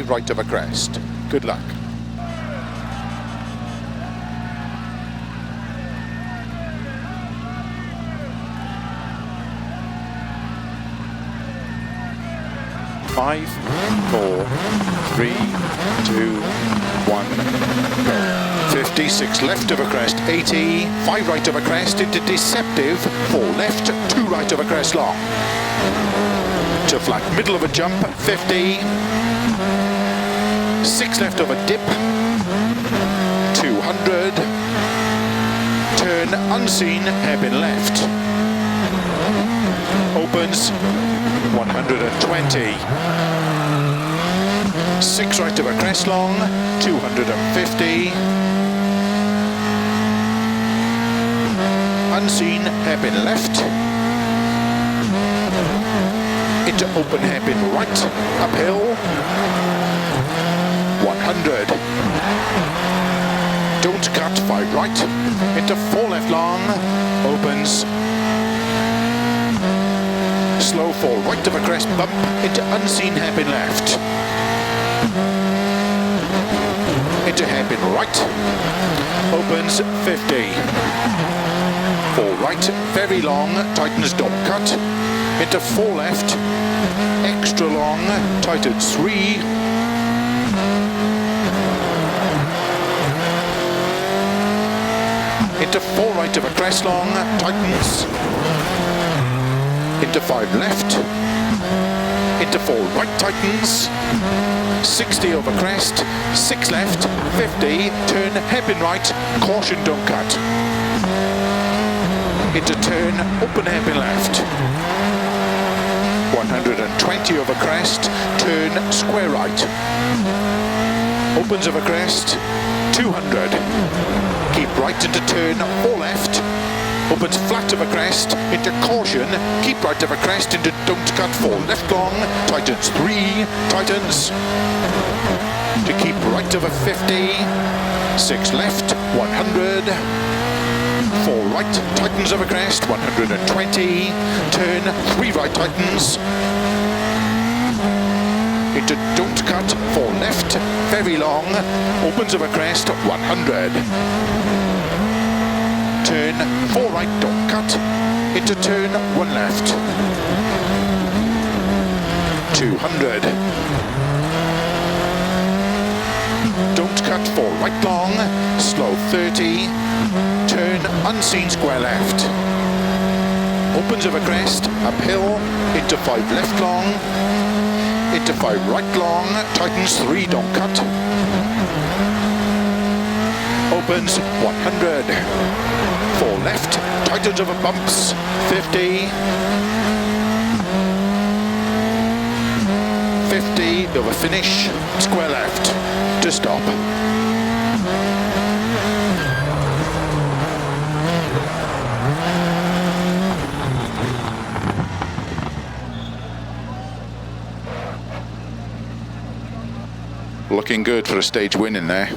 right of a crest. Good luck. Five, 4, 3, 2, 1, go. 56 left of a crest, 80, 5 right of a crest into deceptive, 4 left, 2 right of a crest long. To flat middle of a jump, 50, 6 left of a dip, 200, turn unseen, hairpin left. Opens 120. 6 right of a crest long, 250. Unseen, hairpin left. Into open hairpin right, uphill. 100. Don't cut, 5 right. Into 4 left long, opens. Slow fall right of a crest bump into unseen hairpin left. Into hairpin right. Opens 50. 4 right, very long, tightens, don't cut. Into 4 left, extra long, tightens 3. Into 4 right of a crest long, tightens. Into 5 left, into 4 right tightens, 60 over crest, 6 left, 50, turn hairpin right, caution don't cut. Into turn, open hairpin left, 120 over crest, turn square right, opens over crest, 200, keep right into turn, 4 left, opens flat of a crest, into caution, keep right of a crest, into don't cut, 4 left long, tightens 3, tightens, to keep right of a 50, 6 left, 100, 4 right, tightens of a crest, 120, turn, 3 right tightens, into don't cut, 4 left, very long, opens of a crest, 100. Turn, 4 right, don't cut, into turn, 1 left, 200, don't cut, 4 right long, slow 30, turn, unseen square left, opens of a crest, uphill, into 5 left long, into 5 right long, tightens 3, don't cut, opens 100, 4 left, tightens over bumps, 50, 50 over finish, square left, to stop. Looking good for a stage win in there.